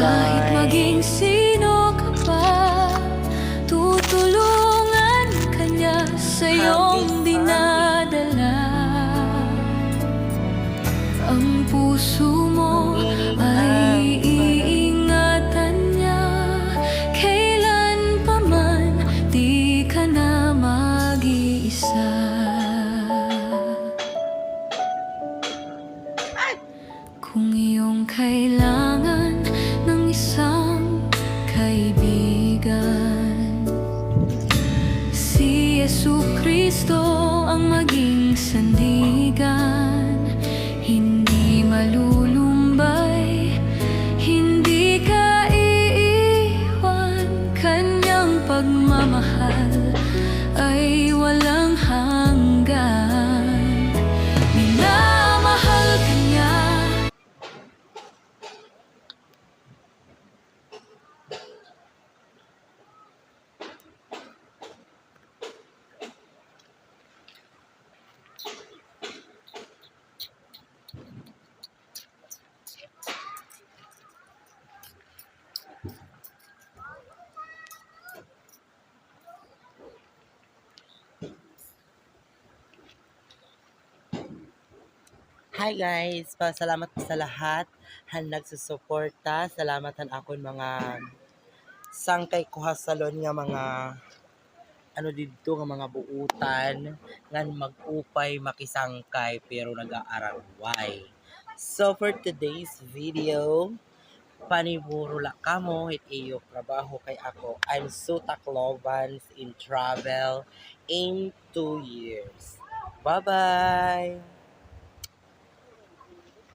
Kahit maging sino ka pa, tutulungan ka niya sa iyong dinadala. Ang puso mo ay iingatan niya, kailan pa man di ka na mag-iisa. Kung iyong kailangan ng isang kaibigan, si Jesucristo ang maging sandigan. Hindi malulumbay, hindi ka iiwan, kanyang pagmamahal ay walang hanggan. Minamahal ka niya. Hi guys, pasalamat po sa lahat han nagsusuporta. Salamatan akon mga sangkay kuha salon nga mga ano didto nga mga buutan ngan magupay makisangkay pero nag-aaraway. So for today's video, paniburo la kamo it iyo trabaho kay ako. I'm so Tacloban in travel in 2 years. Bye-bye!